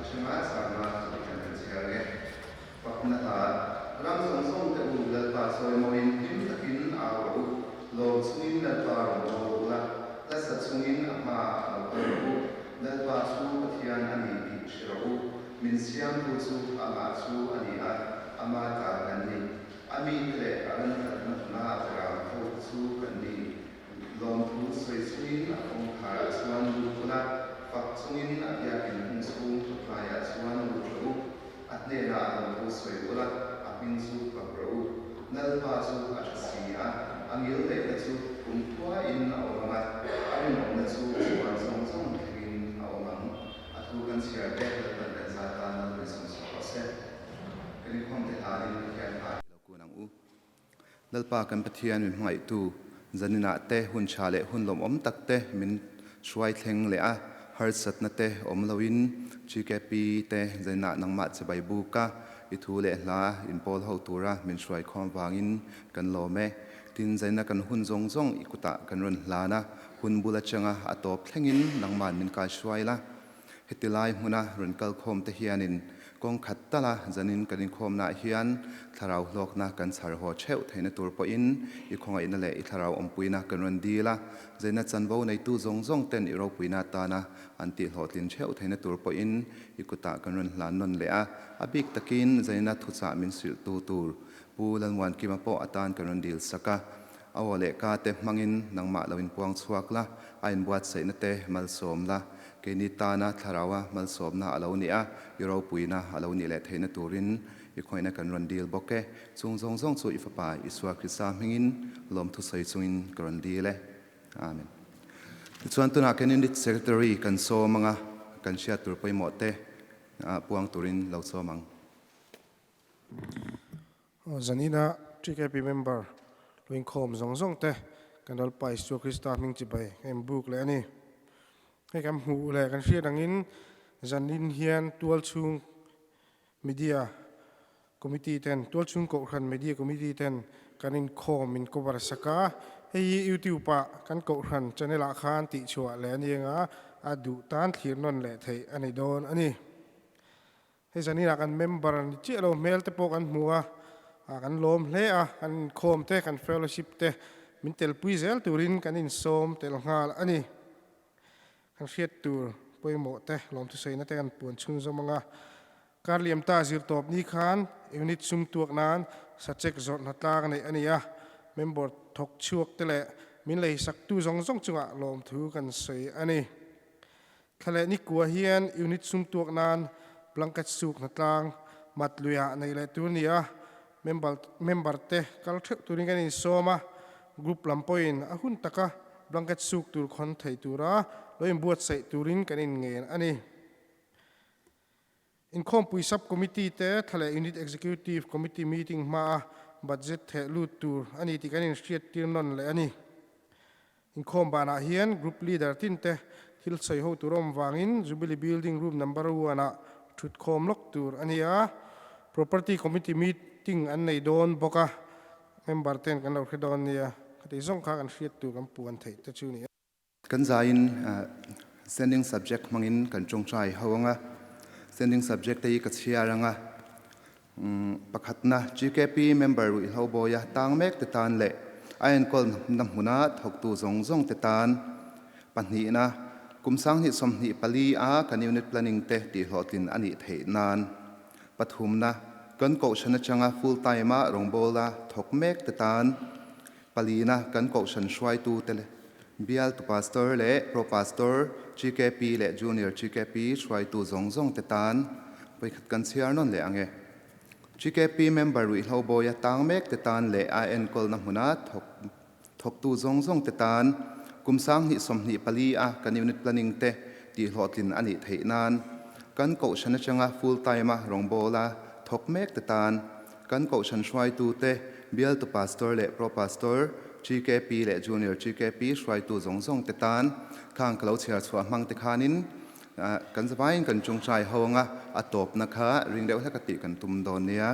chunga sama kan siare pakna ta ram song song te u la pa soi moin him takin au lo swing la pa ro la ta sa swing ama ko la pa su pathian ani ti shiro min siam tu su ama su ani a ama ta kan ni ami le aran ta na ra ko su kan ni lom tu soi swing a ong kha chuan lu kula pak chungin a ya kin hung chung pa ya chuan lu tlu at ne na lom tu soi kula a pin chu pa ro nal pa chu a sia angil le ka chu kum tua in a oma ari no na chu chuan song song thin a oma a thu kan sia te ta ta za ta na le song so se kini khom te ha din kyan ha lo ku nang u lalpa kan pathian mi ngai tu zanina te hun chale hun lom om tak te min shuai thleng le a har sat na te om loin gkp te zaina nangma chabai bu ka I thu le hla in pol ho tura min shuai khom wangin kan lo me tin zaina kan hun zong zong ikuta kan ron hlana hun bula changa atop thlengin nangman min ka shuai la hetilai huna ron kal khom te hianin kong khat tala zanin kanin khom na hian tharau hlok na kan chhar ho cheu theina tur po in I khongai na le I tharau ompuina kan ron dila zaina chanbo nei tu zong zong ten I ro puina ta na anti hlotlin cheu theina tur po in ikuta kan ron hlan non le a abik takin zaina thucha min sil tu tur pulan wan kima po atan kan ron dil saka awole ka te mangin nangma lawin puang chuak la ain buat seina te mal som la keni tana tharawa mal somna alo ni a yoro puina alo ni le theina turin I khoina kan ron dil boke chung zong zong chu ifapa iswa krisa mingin lom thu sei chungin kan dile amen chuan tuna kenin dit secretary kan so manga kan sia tur poi mo te puang turin lo so mang zanina GKP member loin khom zong zong te kan dal pai su krista ming chi bai em buk le ani he kam hu le kan sia dangin zanin hian tual chung media committee ten tual chung ko khan media committee ten kanin khom min cover saka hei youtube pa kan ko khan channel a khan ti chua le ani nga adu tan thir non le thei ani don ani he zanina kan member ni chi lo mail te po kan muwa kan lom hle a kan khom te kan fellowship te min tel puizel turin kanin som tel ngal ani kan hriat tur poimo te lom tu sei na te kan puan chun zo manga karliam ta zir top ni khan unit sum tuak nan sa check zot na tlang nei ania member thok chuak te le min lei sak tu zong zong chunga lom thu kan sei ani thale ni kwa hian unit sum tuak nan blanket suk na tlang matluya nei le tu nia member te kal thek turin kanin soma group lampoin ahun taka blanket suk tur khon thei tura loin buat sei turin kanin ngen ani in kompui sub committee te thale unit executive committee meeting ma budget the lut tur ani ti kanin hriat tir non le ani in khom bana hian group leader tin te thil sei ho turom wangin jubilee building room number 1 a thut khom lok tur ania property committee meeting an nei don boka member ten kan lo khedon nia khati zong kha kan hriat tur kan puan thei te chu ni kan zain sending subject mangin kan chongchai hawanga sending subject te ka chiaranga pakhatna GKP member wi hoboya tangmek te tan le ain kol nam huna thoktu zong zong te tan panhi na kumsang ni somni pali a kan unit planning te ti hlotin ani thei nan pathumna kan ko shana changa full time a rongbola thokmek te tan palina kan ko shan shwai tu tele bial to pastor le pro pastor GKP le junior GKP shwai tu zong zong te tan poi khat kan chiar non le ange GKP member wi hoboya tangmek te tan le an kol na huna thok tu zong zong te tan kumsang ni somni pali a kan unit planning te ti hlotlin ani thei nan kan ko shana changa full time a rongbola thokmek te tan kan ko shan shwai tu te bial to pastor le pro pastor GKP le junior GKP shwai tu zong zong te tan khang kalo chhia chwa mang te khanin kan zawain kan chungchai hawanga atop na kha ringdeu hakati kan tum don nia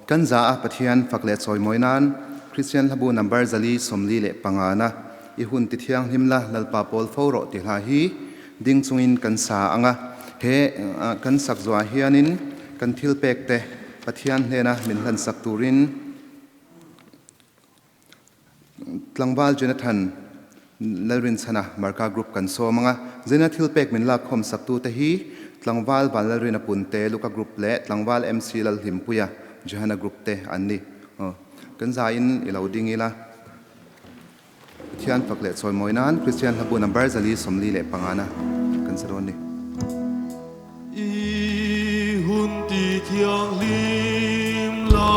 kan za a pathian fakle choi moinan Christian habu number zali somli le pangana I hun ti thiang himla lalpa pol foro ti hla hi ding chungin kan sa anga he kan sak zwa hianin kan thil pek te pathian hlena min hlan sak turin tlangwal Jonathan lalrin chana marka group kan so manga zena thil pek min la khom sak tu te hi tlangwal balalrin apunte luka group le tlangwal MC lal himpuya johana group te anni kan za in ilauding ila Thian fakle choi moinan Christian habu number zali somli le pangana kan saron ni I hun ti thiang lim la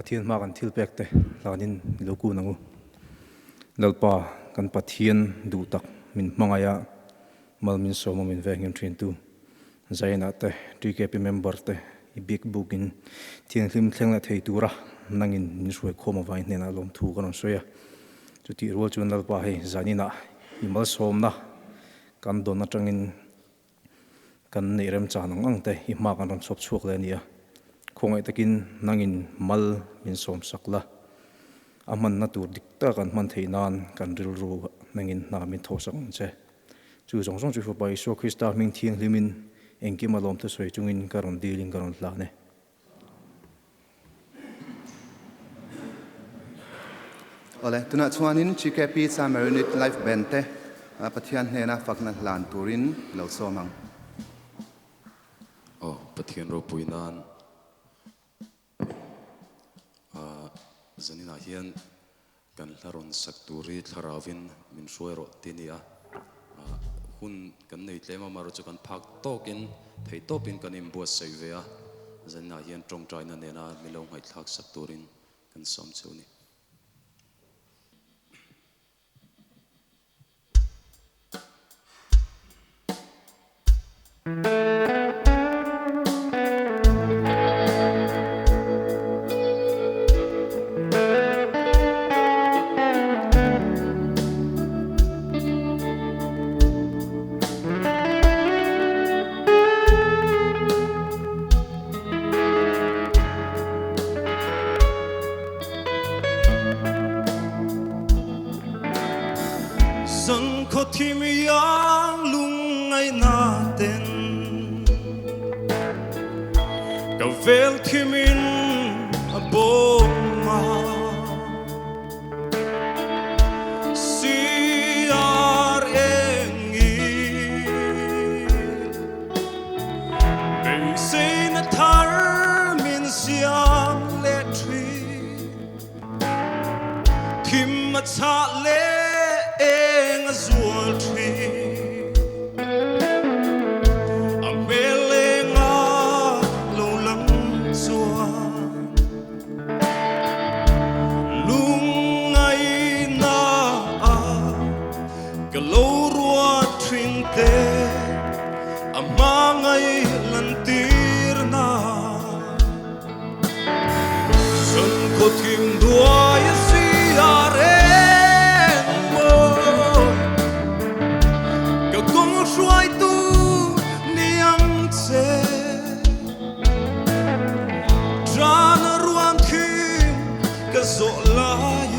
pathian ma kan thil pek te lanin loku nangu lalpa kan pathian du tak min mangaya mal min so min ve ngem thin tu zaina te TKP member te I big bookin thian hlim thlengla thei tura nangin min suai khoma vai nena lom thu kan soya chuti rol chun lalpa hei zanina imal somna kan don atangin kan neirem chanang ang te I ma kan ram sop chuak le nia khongai takin nangin mal min som sakla aman na tur dikta kan man theinan kan ril ru nangin na min thosang che chu song song chu fa bai so Krista ming thiang limin engki malom te soi chungin karon dealing karon la ne ole tuna chuanin TKP Samarinit life band te pathian hena fakna hlan turin lo somang pathian ro puinan zanina hian kan laron sakturi tharawin min suero tinia hun kan nei tlema maro chu kan phak tokin thei topin kan im buat seivea zanina hian trong traina nena milong hai thak sakturin kan som chuni Sun ko tim yang lung ai na ten Ka vel tim in a boma Si ar engi Bei se na tar min siam le tri Tim a cha le eng a zual tri A mele nga lo lam zua Lung ai na a Ka lo rua tring te A mangai lan tir na Sun ko tim dua ya si are Shuai tu niang che Trana ruan kim ka zo lai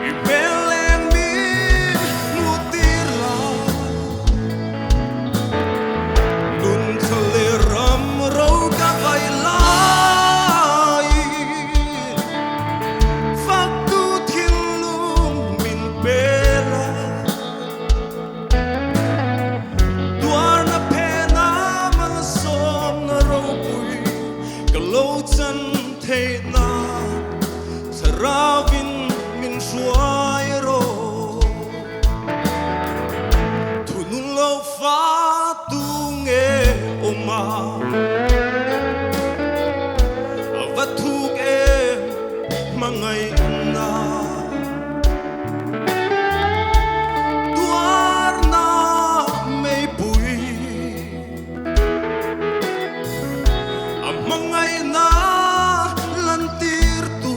I beleng mi mutir la Nun khale ram ro ka kai lai Fak tu thiên lung min bela Lâu chân thế na Saravin min shuai ro Thu nun lâu phá tu nghe oma Và thúc em mà ngày na Tuar na mây bụi Mangai na lan tir tu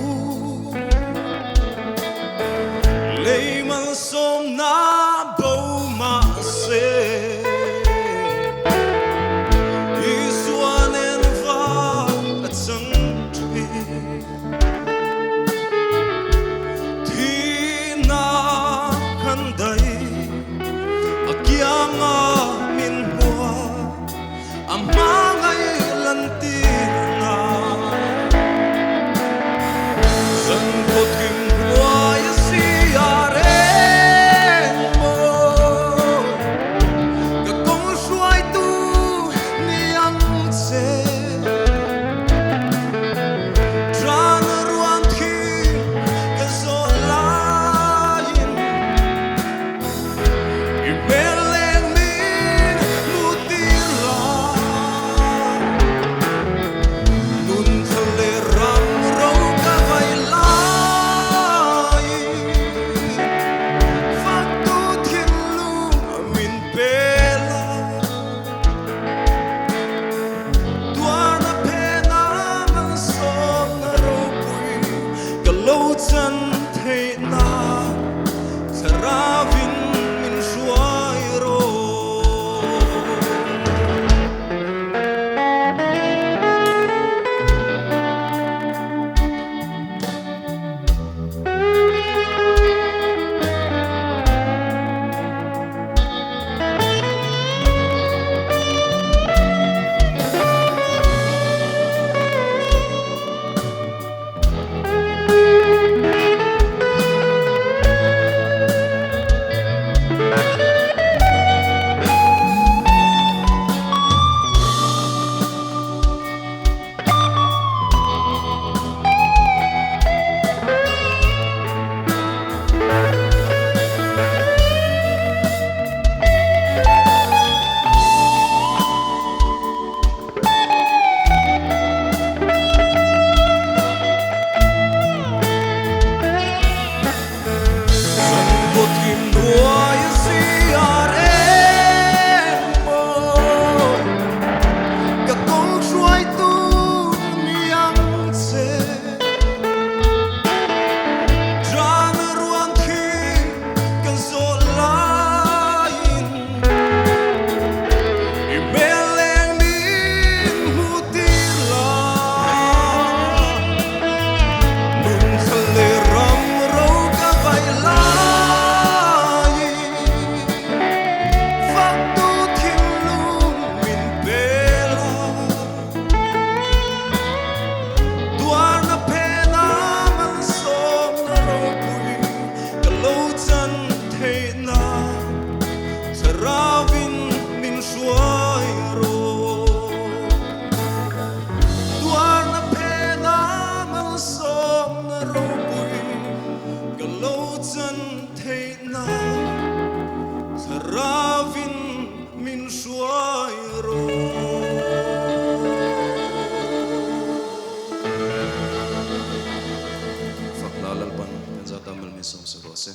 som sa ro se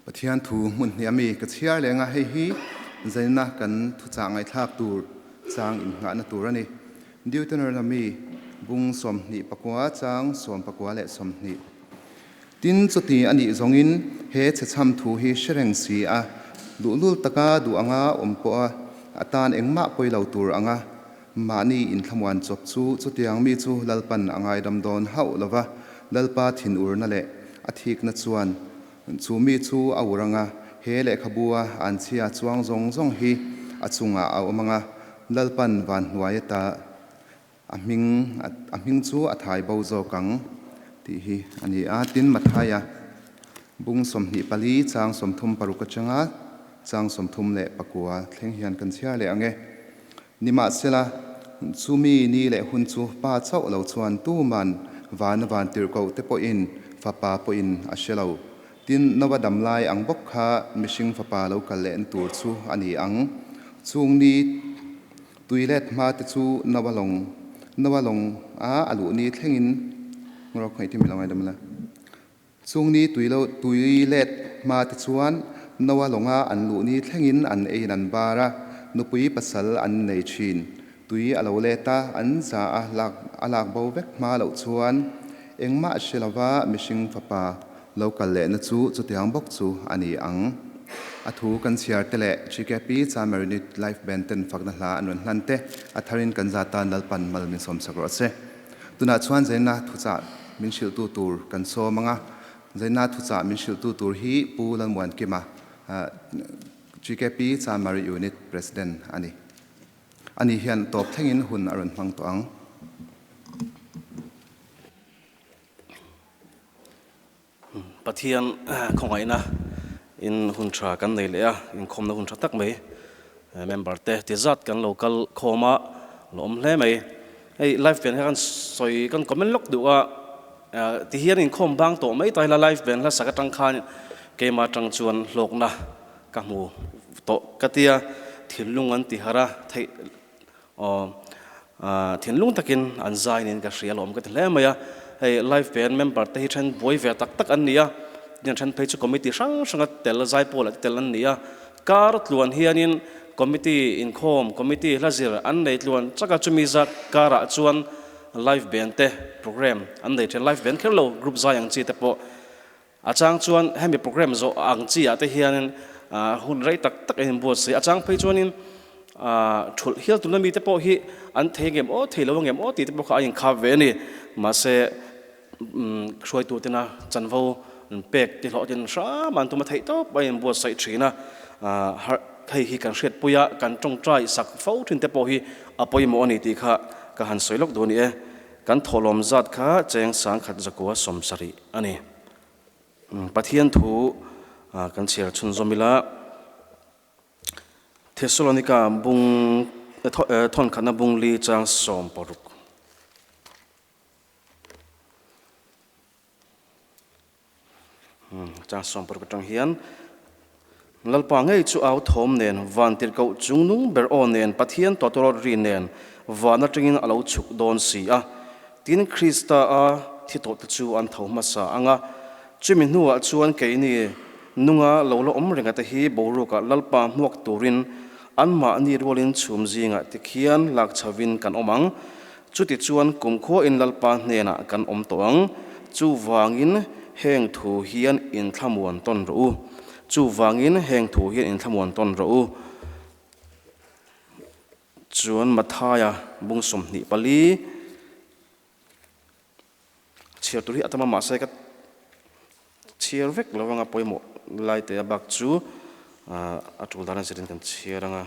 Pathian thu mun hiami ka chiar lenga hei hi zaina kan thu changai thak tur chang in nga na tur ani Deuteronomy bung som ni pakwa chang som pakwa le som ni tin chuti ani zongin he chacham thu hi shereng si a lulul taka du anga ompo a atan engma poilo tur anga mani in thamwan chop chu chutiang mi chu lalpan angai damdon hau lova lalpa thin urna le athik na chuan chu mi chu awranga he le khabua an chia chuang zong zong hi achunga awmanga lalpan van huayata aming chu athai bo zo kang ti hi ani a tin mathaya bung som ni pali chang som thum paruka changa chang som thum le pakua thleng hian kan chia le ange nima sela chumi ni le hun chu pa chau lo chuan tu man van tir ko te po in fa pa po in a shelo tin nawa dam lai ang bok kha mishing fa pa lo kal len tur chu ani ang chung ni tuilet ma te chu nawalong a alu ni thlengin ngro khoi ti milangai damla chung ni tuilet ma te chuan nawalonga an lu ni thlengin an ein an bara nupui pasal an nei thin tui alo leta an za alak bo vek ma lo chuan engma shelawa mishing fapa local le na chu tiang bok chu ani ang athu kan siar tele chikepi chamarinit life benten fakna hla anon hlante atharin kan zata nalpan malmin som sakro se tuna chuan zaina thucha min shil tu tur kan so manga zaina thucha min shil tu tur hi pulan wan kima chikepi chamari unit president ani hian top thengin hun aron hmang to ang Pathian khongai na in hun tha kan nei le a in khom na hun tha tak mai member te tizat kan local khoma lom hle mai ei life ben han soi kan comment lok du a ti hian in khom bang to mai tai la life ben la sakatang khan ke ma tang chuan lok na ka mu to katia thilung an ti hara thei thinlung takin an zain in ka hrialom ka hle mai a hey life band member te hi than boy ve tak an nia nin than phei chu committee sang tel zai pol tel an nia kar tluan hianin committee in khom committee lazir an nei tluan chaka chumi za kara chuan life band te program an nei then life band khelo group zai ang chi te po achang chuan hemi program zo ang chi ate hianin hun rai tak in bo se achang phei chuanin thul hial tu nami te po hi an thegem o theilo ngem o ti te po kha in kha ve ni ma se khoi tu tena chanvo pek ti lo tin sha man tu ma thei to bai bo sai thina thei hi kan hret puya kan tong trai sak fo thin te po hi apoi mo ani ti kha ka han soilok do ni e kan tholom zat kha cheng sang khat zakwa somsari ani pathian thu kan chiar chun zomila Thessalonica bung thon khana bung li chang som poruk chang som poruk tang hian lalpa ngei chu au thom nen van tir ko chungnung ber on nen pathian totoro ri nen wana tingin alo chuk don si a tin Krista a thito chu an thoma sa anga chumi nuwa chuan ke ni nunga lolo om renga te hi boru ka lalpa muak turin anma ni rolin chum zinga tikhian lak chawin kan omang chuti chuan kumkho in lalpa nena kan om toang chu wangin heng thu hian in thlamuan ton ro chu wangin heng thu hian in thlamuan ton ro chuan mathaya bungsum ni pali chiar turi atama ma sai ka chiar vek lawanga poimo lai te bak chu atul daran sirin kan chiaranga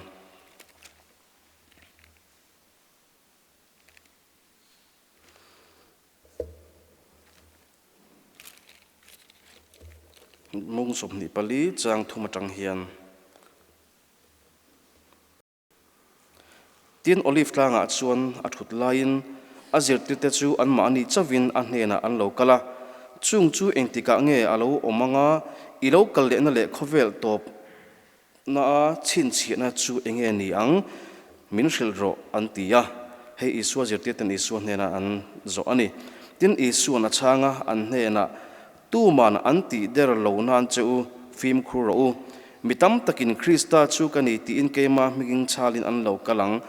mung som ni pali chang thuma tang hian tin olive tlanga chuan athut lain azir tirte chu an ma ani chawin a hnena an lo kala chung chu engtika nge alo omanga ilo kal le na le khovel top na chin chi na chu enge ni ang min hril ro an tia hei iswa zirti ten iswa hnena an zo ani tin isu na changa an hne na tu man an ti der lo nan chu phim khu ro mitam takin Krista chu kani ti in keima miging chalin an lo kalang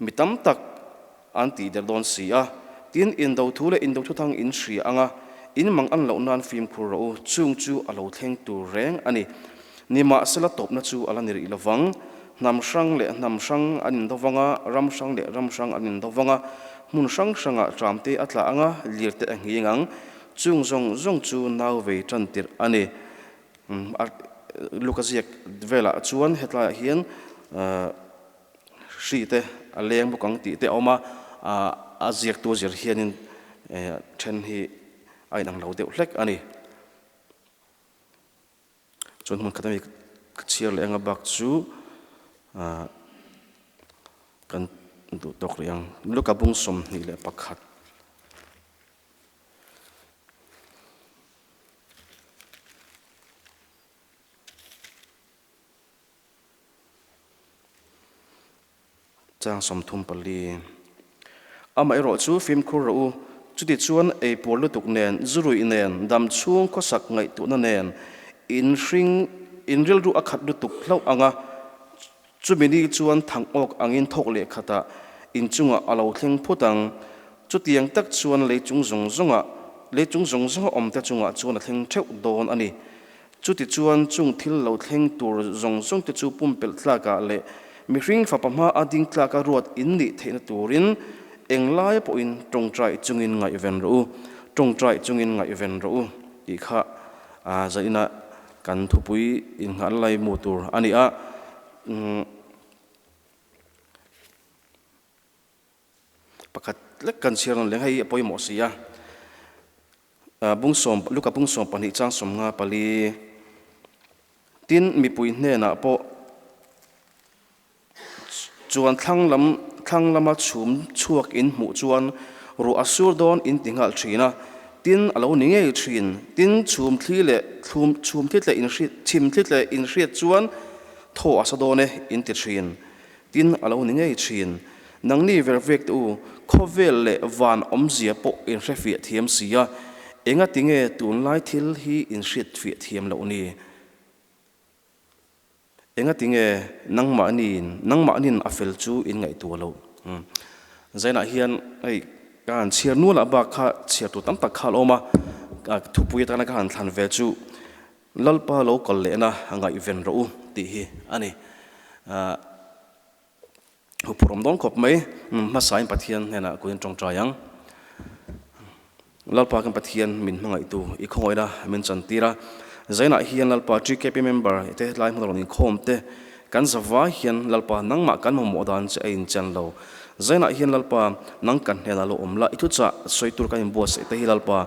mitam tak an ti der don sia tin in do thule in do thang in shri anga in mang an lo nan phim khu ro chung chu alo thleng tu reng ani nima sela top na chu ala nir ilawang nam sang le nam sang anin dowanga ram sang le ram sang anin dowanga mun sang sanga tramte atla anga lirte angingang chung zong chu naw ve chantir ani Lucasiak vela chuan hetla hian shite aleng bukang ti te oma aziak tu zir hianin then hi ai nang lo deuh hlek ani chon mun khatami chiar le anga bak chu kan du tok riang lukabung som ni le pakhat chang som thum pali ama ero chu film khur ro chuti chuan ei por lutuk nen zurui nen dam chung ko sak ngai tu na nen in ring in ril ru akhat lutuk hlo anga chumini chuan thang ok angin thok le khata in chunga alo thleng phutang chutiang tak chuan le chung zong om ta chunga chuan thleng theu don ani chuti chuan chung thil lo thleng tur zong te chu pumpel thlaka le mi ring fa pama ading tlaka ruat in ni theina turin englai po in tongtrai chungin ngai ven ro i kha a zaina kan thupui in ngal lai motor ani a pakhat lek kan siran leng hai apoi mo sia bungsom luka bungsom pani chang som nga pali tin mi pui hne na po chuan thlang lama chum chuak in mu chuan ru asur don in tingal thina tin alo ni ngei thin tin chum thli le in hrit chim thlit le in hriat chuan tho asadone in ti thin tin alo ni ngei thin nang ni vervek tu khovel le van omzia po in hrefi thiam sia enga tinge tun lai thil hi in hrit fi thiam lo ni enga tinge nangma nin afel chu in ngai tu lo zaina hian ai kan chiar nu la ba kha chiar tu tam tak khal oma thupui ta na kan thlan ve chu lalpa lo kol le na ngai ven ro ti hi ani hu purom don khop mai ma sain pathian hena kuin tong trayang lalpa kan pathian min ngai tu i khongoida min chantira zaina hian lalpa GKP member te lai hmodon in khom te kan zawa hian lalpa nangma kan mo dan che in chan lo zaina hian lalpa nang kan hena lo omla ithu cha soitur kan boss te hi lalpa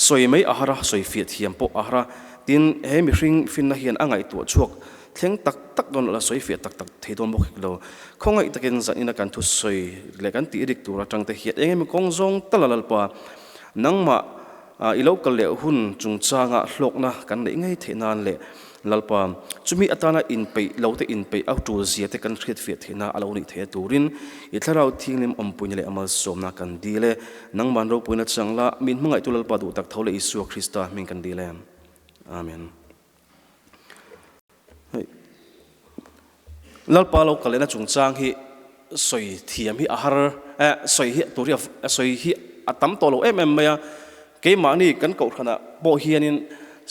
soi mai ahara soi fiat hiam po ahara tin he mi hring fin na hian angai tu chuak thleng tak don la soi fiat tak theidon bok lo khongai takin zanina kan thu soi le kan ti dik tura tang te hiat engem kong zong talalpa nangma ilo kal le hun chung changa hlokna kan nei ngai thenan le lalpa chumi atana in pe lote in pe out to zia te kan khret fiat thena alo ni the turin I tharau thinglim ompuin le amal somna kan dile nang man ro puina changla min mangai tu lalpa du tak thole Isu Krista min kan dile amen lalpa lo kalena chung chang hi soi thiam hi ahar soi hi turi soi hi atam to lo maya ke mani kan ko khana bo hianin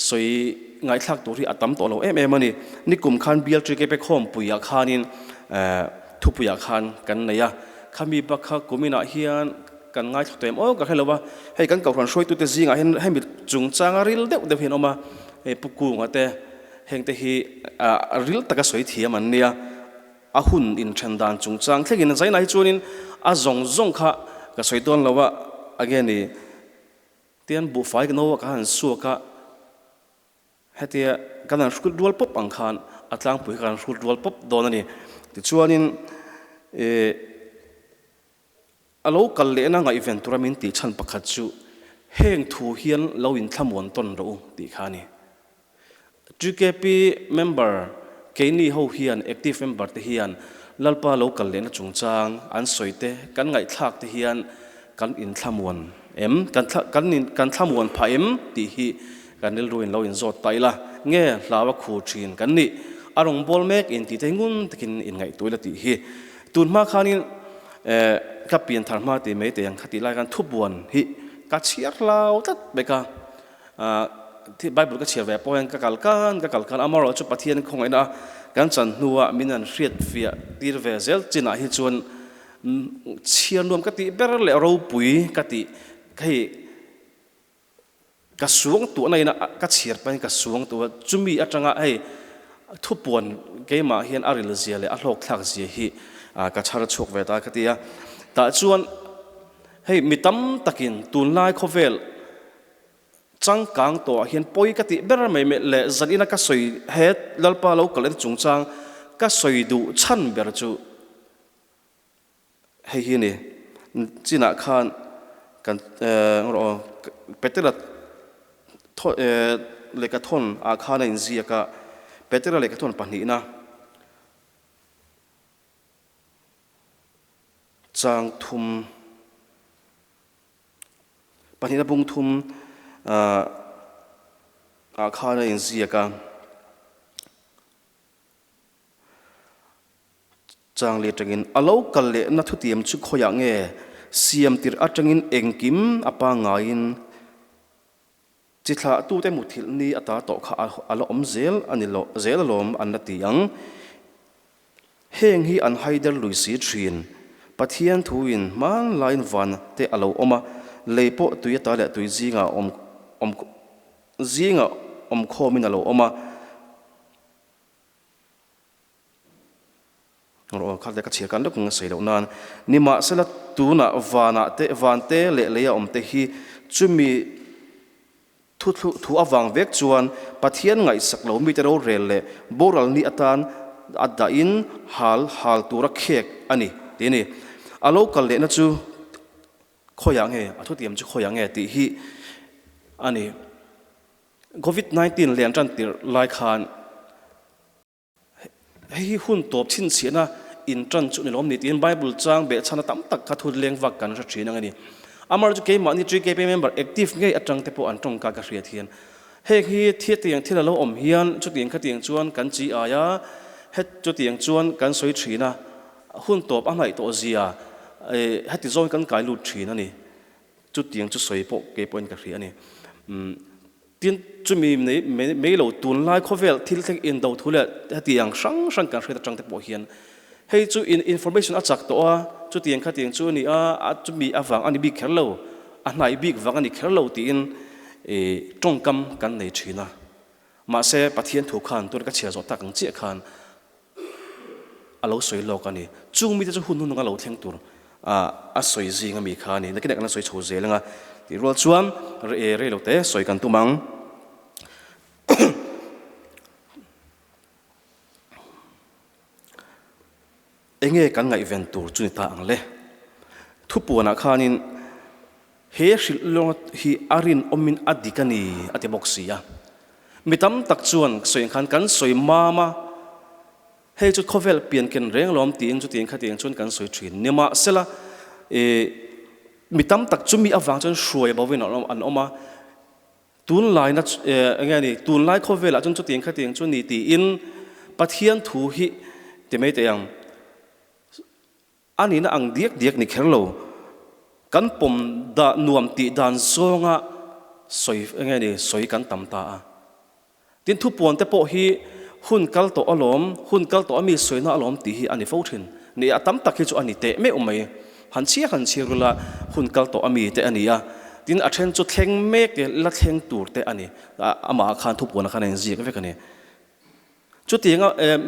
soi ngai thak turi atam to lo ani ni kum khan bial tri ke pe khom puya khanin thupuya khan kan neya khami bakha kumina hian kan ngai thtem o ka helowa hei kan ko khan soi tu te zinga hen hemi chung changa ril de hen oma e puku ngate hengte hi ril taka soi thiam an nia ahun in thandan chung chang thlegin zaina hi chunin a zong kha ka soi don lowa again ni tian bu fai no ka han su ka hatia kan skul dual pop ang khan atlang pui kan skul dual pop don ani ti chuanin alo kal le na nga event tournament ti chan pakhat chu heng thu hian lo in thamon ton ro ti khani GKP member keini ho hian active member te hian lalpa lo kal le na chungchang an soite kan ngai thak te hian kan in thlamuan em kan thlamuan pha em ti hi kan nil ruin lo in zot taila nge hlawa khu thin kan ni arong bol mek in ti tengun takin in ngai toila ti hi tun ma khanin ka pian tharma ti me te yang khati lai kan thubuan hi ka chiar lau tat bekaที่ไบเบิลก็เชื่อแบบพอยังกัลกันอามาเราจุดปะเทียนคงไอ้นะกันจันนัวมินันเรียดเฟียตีร์เวเซลจิน่าฮิจวนเชียนรวมกติเบรเลเราปุยกติให้กระสวงตัวในนะก็เชียร์ไปกระสวงตัวจุมีอัจฉริยะให้ทุบปวนเกมาเฮียนอาริลเซียเลยอัลโลกทักเซียฮีกระชากชกเวตากติยาแต่จวนให้มีตั้มตะกินตุนไล่คอเวลจังกังตัวเห็นปอยกติเบรไม่เมลจันอินักก็สวยเฮ็ดลลปาเราก็เลยจงจังก็สวยดูชันเบรจูให้เห็นนี่จีน่าขันกันเราเปเตอร์เล็กทนอาคารในอินเดียก็เปเตอร์เล็กทนปนีนะจังทุมปนีนะบุงทุมอาคารในอินเดียก็จางเลียจังอินอาลูกัลเลนัทุติยมชุกขยังเงเสียมติรอาจังอินเองกิมอปางอินจิตละตู้เต็มุทิลนี้อัตราต่อข้าอาลอมเซลอันนี้เซลลอมอันนัติยังเฮงฮีอันไฮเดอร์ลุยซีทรีนปัทยันทูอินมันไลน์วันเตอาลูอมาเลยพอตุยตาเลตุยจีงาอมโคมินาโลอมาเราขัดเด็กเชียร์กันด้วยกันเสียแล้วนานนี่มาเสละตูน่ะวานเตเละอมเตฮีจุมีทุอวังเวกจวนปัทยันไงสักเหล่ามีแต่เราเรลเล่โบราณนี่อัตานอัดดาอินฮัลตัวรักเขกอันนี้ทีนี้อาลูกัลเลนะจูข้อยังไงอาทุติยมจูข้อยังไงที่ฮีอันนี้COVID-19 เลี้ยงจันติลายคานให้หุ่นตบชิ้นเสียนะอินจันจุในล้อมนี่ที่ไบเบิลจางเบชนะตั้มตักขัดทุนเลี้ยงวักกันสักทีนั่งนี่อามาจุเกมันนี่จุเกเป็นเมมเบอร์แอคทีฟไงอัจฉริยะพออันตรงกากระเสียเทียนเฮ้ยเทียเตียงที่เราอมเฮียนจุเตียงขัดเตียงจวนกันจีอายะเฮ็ดจุเตียงจวนกันสวยทีนะหุ่นตบอะไรตัวเสียเฮ็ดที่จอยกันกายลุดทีนั่นนี่จุดเตียงจุดสวยพอเก็บเป็นกระเสียนี่ทีนจุมีไม่เหล่าตุนไล่ข้อเวลที่เล็กอินดาวทุเรศเตียงช่างกันเสียจังแต่พอเฮียนให้จุอินฟอร์เมชันอัจฉริยะจุดเตียงขัดเตียงจุนี่จุมีอาฟังอันนี้บิ๊กแคร์โลอันไหนบิ๊กฟังอันนี้แคร์โลที่อินจงกำกันในชีนะมาเสพปะเทียนถูกขันตัวก็เชียร์จอดตักเจี๊ยขันเราสวยโลกันนี่จุมีแต่จะหุ่นกันเราเที่ยงตัวสวยจริงมีขันนี่นักเด็กนั้นสวยโชว์เจริญอ่ะที่รัวชวนเร่เราเตะสวยกันตัวมังเองกันไงอีเวนต์ตัวจุนิตาอังเลทุบปวนักขานินเฮียสิลงฮีอารินอมินอดีกันนี่อดีบอกเสียมีตั้มตักชวนสวยขันกันสวยมาเฮ้จุดข้อเวลเปลี่ยนกันเร่งล้อมตีนจุดเตียงขัดเตียงชวนกันสวยชินเนี่ยมาเสละมีตั้มตักจุมีอวังจนสวยบ่าววินอันออกมาตุนไลน์นัดไงนี่ตุนไลน์ข้อเวลจนจุดเตียงขัดเตียงชวนนี่ตีอินปะเทียนถูฮีเดี๋ยวไม่เตียงอันนี้นะอังเดียกนี่แค่เรากันปมดานวมตีดานซงะสวยไงนี่สวยกันตำตาดินทุบปวนแต่พอฮีหุ่นกัลโตอารมณ์หุ่นกัลโตมีสวยน่าอารมณ์ตีฮีอันนี้ฟูทินนี่ตำตักฮีจุอันนี้เตะไม่อมไม่หันเชียรุละหุ่นกัลโตมีเตะอันนี้ดินอาเชนจุดเทงเมกละเทงตูดเตะอันนี้อามาคานทุบปวนกันในจีก็เวกันนี่จุดที่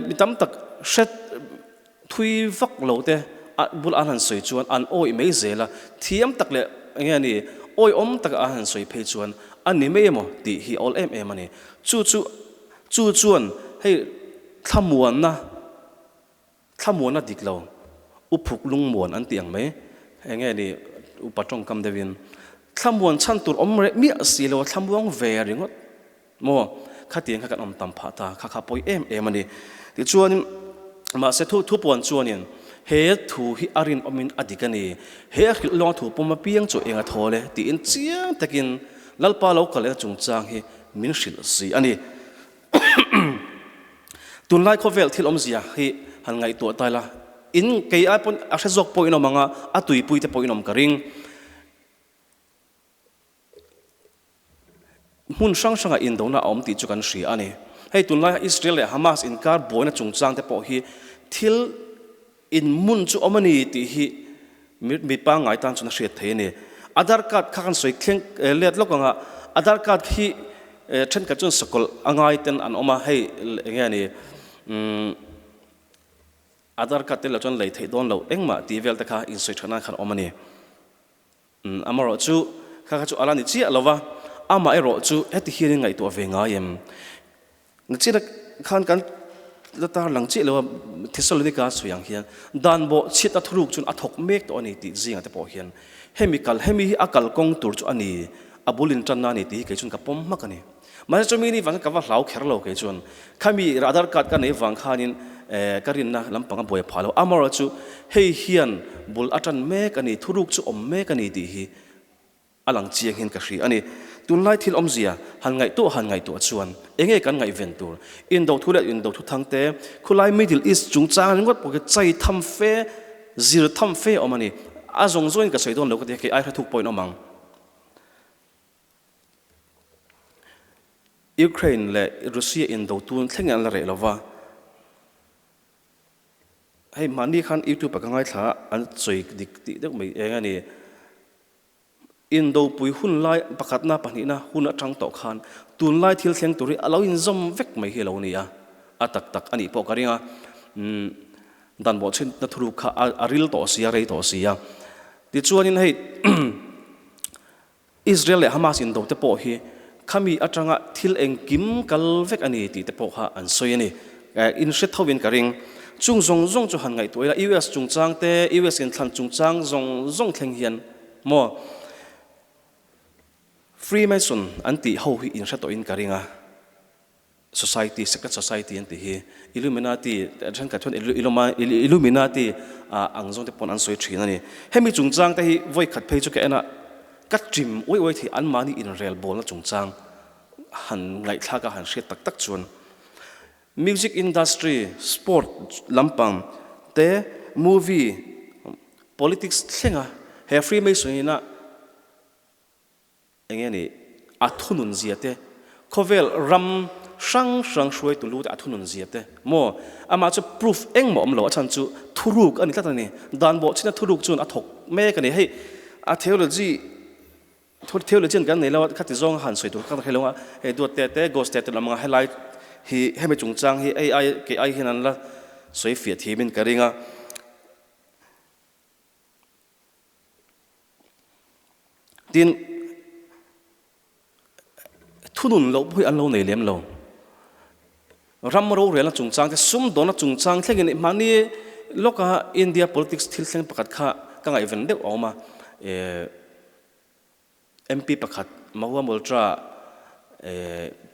มีตำตักเช็ดทุยฟักเหลาเตะบุลอาหารสวยจวนอันโอ้ยไม่เจละเทียมตักเลยไงนี่โอ้ยตักอาหารสวยเพจวนอันนี้ไม่หมดตีฮีออลมันนี่จู่จวนให้ทำมวนนะดิกเราอุปลุงมวนอันเตียงไหมไงนี่อุปจงกรรมเดวินทำมวนชั้นตัวอมเรมีสิเราทำมวนเวริงดโมข้าเตียงข้ากันอมตำผาตาข้าปอยมันนี่ที่จวนมาเสทุบปวนจวนเนี่ย he thu hi arin omin adikani he khil long thu poma piang chu enga thole ti in chiang takin lalpa lo kale chung chang hi min shil si ani tunlai khovel thil omzia hi han ngai to taila in kei a pon a jok po ino manga atui pui te po inom karing mun sang sanga in dona om ti chu kan hri ani hei tunlai Israel le Hamas in kar boina chung chang te po hi thil in mun chu omani ti hi mi pa ngai tan chuna hriat the ni Aadhaar card khakan soi thleng let lokanga Aadhaar card hi then ka chun sakol angai ten an oma hei nge ni Aadhaar card te la chon lei thei don lo engma ti vel ta kha in soi thana khan omani amaro chu kha chu alani chi alova ama ero chu heti hirin ngai to ve nga yem ngchira khan kan latar langchi lo Thessalonica suyang hian dan bo chita thuruk chun athok mek to ani ti zinga te po hian chemical hemi akal kong tur chu ani abulin tanna ni ti ke chun ka pom makani ma chu mi ni wang ka wa hlau kherlo ke chun khami Aadhaar card ka nei wang khanin karin na lampanga boy phalo amara chu hei hian bul atan mek ani thuruk chu om mek ani ti hi alang chiang hin ka hri ani tunlai thil omzia han ngai to chuan enge kan ngai ventur in do thule in do thu thangte khulai Middle East chung chang ngot poke chai tham fe zir tham fe omani azong zoin ka soidon lo ka te ke ai thuk point omang Ukraine le Russia in do tun thlengan la re lova hei mani khan YouTube ka ngai thla an choi dik ti dek mai enga ni in do pui hun lai pakhat na pani na hun atang to khan tun lai thil thleng turi alo in zom vek mai hi lo nia atak tak ani po karinga dan bo chin na thuru kha aril to sia rei to sia ti chuanin hei Israel le Hamas in do te po hi khami atanga thil eng kim kal vek ani ti te po ha an soi ani in she thawin karing chung zong chu han ngai toila US chung chang te US in thlan chung chang zong thleng hian mo Freemason anti ho hi in shato in karinga society secret society anti hi Illuminati than ka thon Illuminati angzong te pon an soi thina ni hemi chung chang te hi voi khat phei chu ke ana ka trim oi thi an mani in rel bol na chung chang han ngai thla ka han hriat tak chuan music industry sport lampang te movie politics thlenga he Freemason ina engeni athunun ziate khovel ram sang shruai tu lut athunun ziate mo ama chu proof engmo amlo chan chu thuruk ani tatani dan bo china thuruk chun athok me kani hei a theology kan nei law khati zong han soi tu ka helonga he du te ghost te lamanga highlight hi heme chung chang hi ai ke ai hinan la soi fiat hi min karinga tin thunun lo phui an lo nei lem lo ramro rela chung chang te sum dona chung chang thlengin mani loka India politics thil thleng pakhat kha ka ngai ven de oma MP pakhat mawa moltra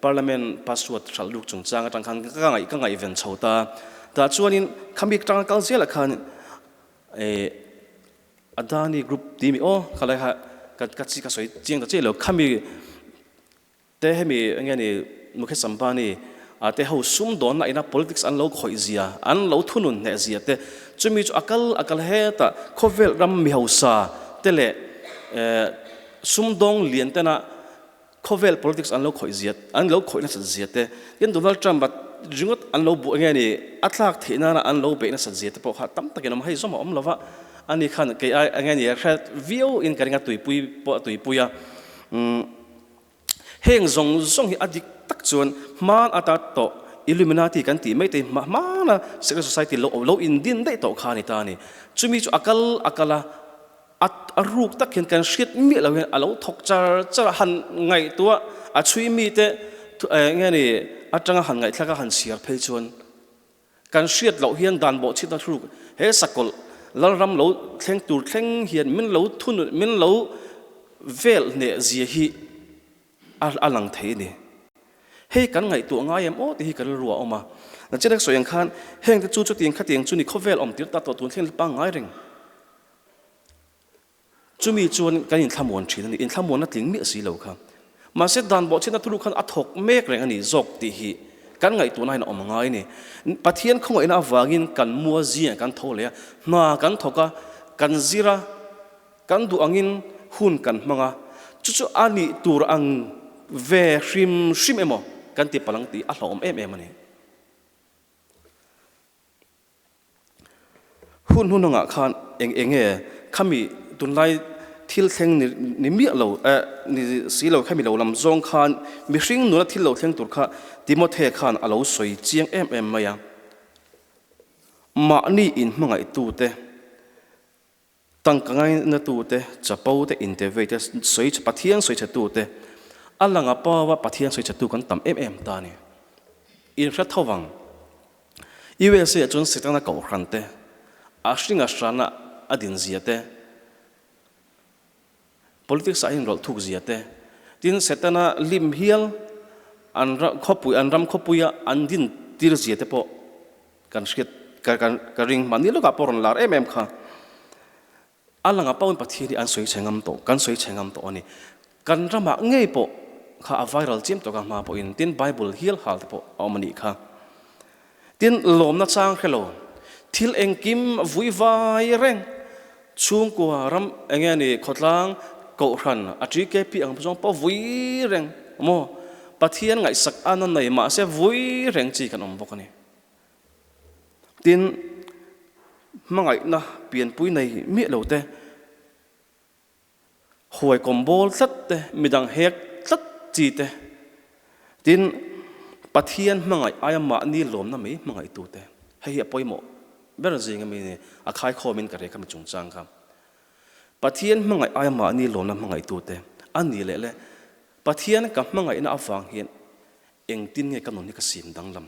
parliament password thaluk chung chang atang khan ka ngai ven chhota ta chuanin khambik tang kal zela khan Adani group team o khalai ha ka chi ka soi chiang ta chelo khami te hemi ngani mukhe sampani ate ho sum don na ina politics an lo khoi zia an lo thunun ne zia te chumi chu akal he ta khovel ram mi hausa tele sum dong lien te na khovel politics an lo khoi zia an lo khoi na sa zia te yen Donald Trump bat jingot an lo bu ngani atlak thina na an lo be na sa zia te po kha tam takenam hai zoma om lova ani khan ke ngani ya view in karinga tuipui ya heng zong hi adik tak chuan man ata to Illuminati kan ti mai te mana secret society lo in din dei to khani ta ni chumi chu akala aruk tak hen kan shit mi lo hen alo thok char han ngai tua a chui mi te ngani atanga han ngai thlaka han siar phei chuan kan shit lo hian dan bo chita thru he sakol lalram lo thleng tur thleng hian min lo thun min lo vel ne zia hi alang thei ni hei kan ngai tu ngai em o ti hi kan ruwa oma na chedak soyang khan heng te chu chu tiang khatiang chu ni khovel om tir ta to tun thlen pa ngai ring chumi chuan kan in thamon thin ani in thamon na tling mi si lo kha ma se dan bo china thulu khan athok mek reng ani zok ti hi kan ngai tu nai na om ngai ni pathian khong ina wangin kan mua zia kan thole na kan thoka kan zira kan du angin hun kan manga chu chu ani tur ang ve shim emo kan ti palang ti a hlom em ani hun nga khan enge khami tunlai thil thleng ni mi lo ni si lo khami lo lam zong khan mi hring nu thil lo thleng tur kha timothe khan alo soi chiang em maya ma ni in mangai tu te tang kangai na tu te chapau te intevate soi pathian soi tu te alanga pawa pathian soi tu kan tam em ta ni in hra thawang USA chun sitana ko khrante ashringa shrana adin ziate politics ain rol thuk ziate tin setana lim hial an ram khopuya an din tir ziate po kan shket ka ring manilo ka poron lar em kha alanga paun pathiri an soi chengam to kan soi chengam to ani kan rama ngei po kha a viral chem to ka ma po in tin bible hial hal po omani kha tin lom na chang khelo thil engkim vui vai reng chung kwa ram engani khotlang ko ran atri ke pi ang jong po vui reng mo pathian ngai sak anan nei ma se vui reng chi kan om bokani tin mangai na pian pui nei mi lo te huai kombol tlat te midang hek tlat chi te tin pathian mangai ayama ni lom na me mangai tu te hei apoimo ber jing mi ni a khai khomin ka re kam chung chang kam pathian mangai ayama ni lom na mangai tu te ani le pathian ka mangai na awang hian eng tin nge kam ni ka sim dang lam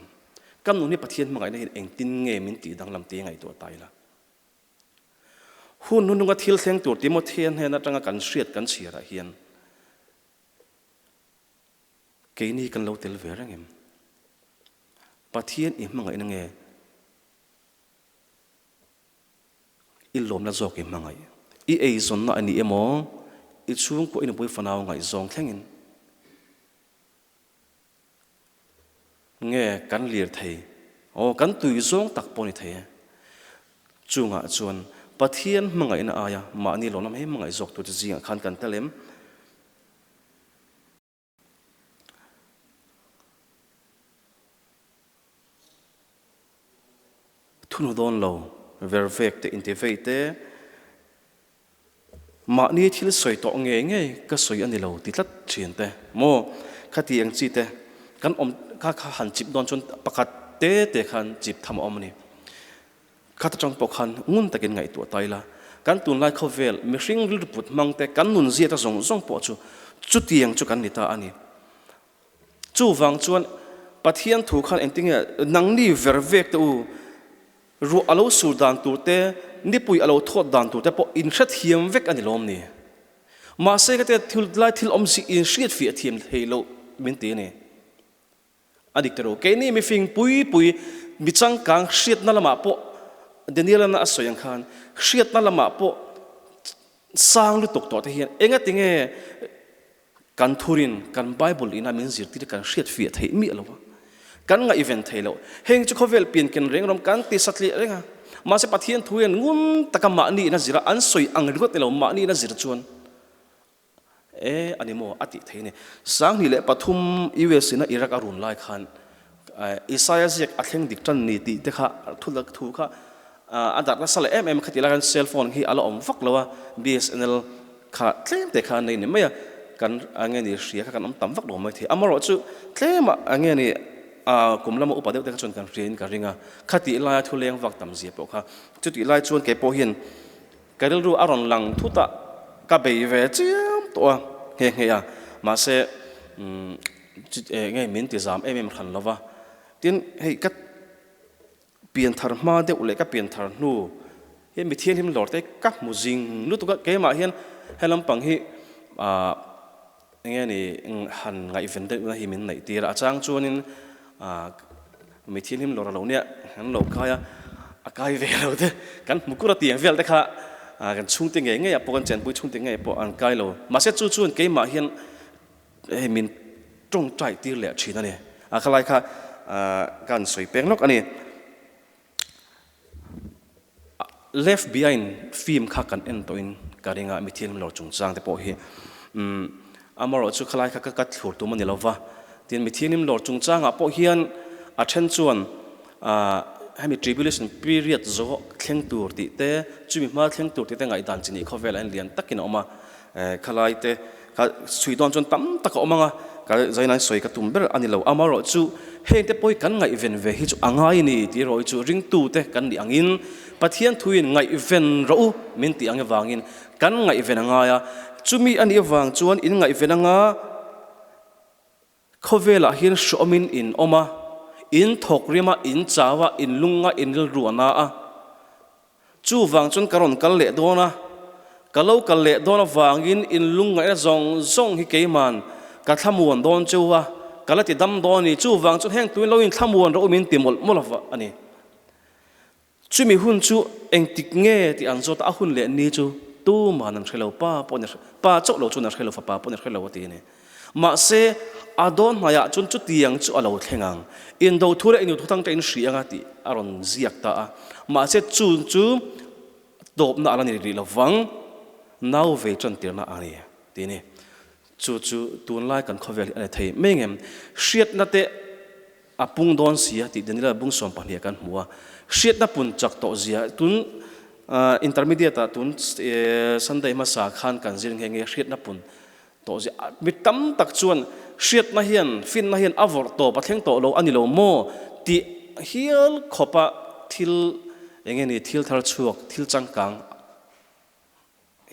kam ni pathian mangai na eng tin nge min ti dang lam te ngai tu tai la hun nun nga thil thleng tur timothian he na tanga kan hriat kan chhira hian keini kan lo tel ve rangem pathian i mangai na nge ilom na zok i mangai i ei zon na ani emo i chung ko in boi fanau ngai zong thlengin nge kan lir thei o kan tui zong tak poni thei chunga chuan pathian mangai na aya ma ni lonam he mangai zok tu jinga khan kan telem thunu don lo vervek te intivate ma ni thil soi to nge ka soi ani lo ti tlat thin te mo khati ang chi te kan om kha han chip don chon pakhat te khan chip tham om ni khata chong pokhan ngun takin ngai tu taila kan tun lai khovel mi hring rir put mangte kan nun zia ta zong po chu tiang chu kan nita ani chu wang chuan pathian thu khan entinga nangni vervek tu ru alo sur dan tu te nipui alo thot dan tu te po in hrat hiam vek ani lom ni ma se ka te thil lai thil om si in hriat fi athiam heilo min te ne adik tero ke ni mi fing pui mi chang kang hriat na lama po Daniel na asoyang khan hriat na lama po sang lu tok to te hian enga tinge kan thurin kan bible ina min zir ti kan hriat fi thei mi alo kan nga event thelo heng chu khovel pin ken reng rom kan ti satli renga ma se pathian thuyen ngun takama ni na zira an soi ang rigot elo ma ni na zir chuan animo ati theine sang ni le pathum US na Iraq arun lai khan Isaiah zek atheng dik tan ni ti te kha thulak thu kha adat na sala khatila kan cell phone hi alo om vak lawa BSNL kha tlem te kha nei ne maya kan ange ni ria kha kan om tam vak lo mai thi amaro chu tlem ange ni kumlama upadeu te kha chon kan rin ka ringa khati la thuleng vak tam zia po kha chuti lai chuan ke po hin karil ru aron lang thuta ka bei ve chiam to he ya ma se nge min ti zam khan lova tin hei kat pian thar ma de ule ka pian thar nu he mi thian him lor te ka mu jing lu tu ka ke ma hian helam pang hi nghe ni han ngai ven te na hi min nei tir a chang chuanin mi thil him lor lo nia han lo kaya akai ve lo te kan mukura tiang vel te kha kan chung te nge nge po kan chen pui chung te nge po an kai lo ma se chu chuan ke ma hian min trong trai tir le thina ni a khalai kha kan soi peng nok ani left behind film kha kan en to in karinga mi thil lor chung chang te po hi amaro chu khalai kha ka thur tu mani lova tin mi thinim lor chung chang a po hian a then chuan hemi tribulation period zo thleng tur ti te chumi ma thleng tur ti te ngai dan chini khovel an lian takin oma khalai te ka suidon chon tam tak omanga ka zaina soi ka tumber ani lo amaro chu he te poi kan ngai ven ve hi chu angai ni ti roi chu ring tu te kan di angin pathian thuin ngai ven ro min ti anga wangin kan ngai ven anga ya chumi ani wang chuan in ngai ven anga khovela hian shomin in oma in thok rima in chawa in lunga in ruana a chu wang chun karon kal le dona kalau kal le dona wangin in lunga ina zong zong hi keiman ka thamuan don chuwa kalati dam doni chu wang chun heng tuin lo in thamuan ro min timol molawa ani chumi hun chu eng tik nge ti an zot a hun le ni chu tu manam thelo pa chok lo chu na thelo fa pa pon thelo ti ni ma se adon maya chun chu tiang chu alo thengang in do thura inu thutang ta in hri anga ti aron ziak ta a ma se chu dop na ala ni ri lawang nau ve chan tir na ani ti ni chu tun lai kan khovel ani thei mengem hriat na te apung don sia ti denila bung som pahnia kan huwa hriat na pun chak to zia tun intermediate ta tun sunday ma sa khan kan zir nge nge hriat na pun to zia mi tam tak chuan hriat na hian fin na hian avor to patheng to lo ani lo mo ti hial khopa thil enge ni thil thar chuak thil changkang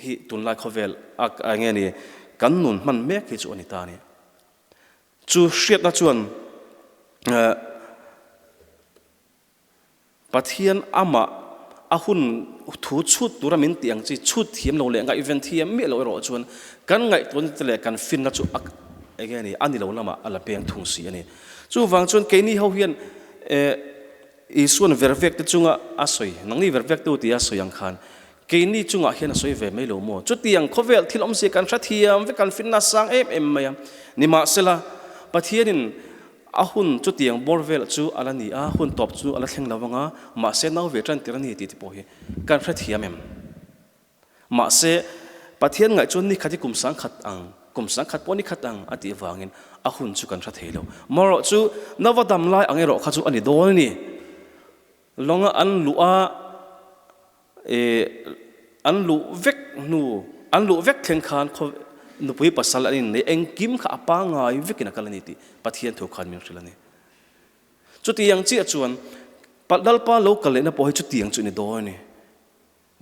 hi tun lai khovel ak enge ni kan nun man mek hi chu ani ta ni chu hriat na chuan pathian ama ahun thu chut turamin tiang chi chut thiam lo le nga event thiam mi lo ro chuan kan ngai tun tele kan fin na chu ak again ni ani lo lama ala peng thung si ani chu wang chuan ke ni ho hian i suan vervek te chunga asoi nangni vervek tu ti asoi ang khan ke ni chunga hian asoi ve mai lo mo chu tiang khovel thilom se kan tha thiam ve kan fin na sang em maya ni ma sela pathianin ahun chu tiang borvel chu ala ni a hun top chu ala thleng lawanga ma se nau ve tran tirani ti po hi kan thra thiam em ma se pathian ngai chun ni khati kum sang khat poni khatang ati wangin ahun chu kan thra theilo maro chu nawadam lai angero kha chu ani dol ni longa an lu vek thleng khan nu pui pasal ani ne engkim kha apa ngai vekina kalani ti pathian thu khan min rilani chuti yang chi chuan padal pa local na po hi chuti yang chu ni do ni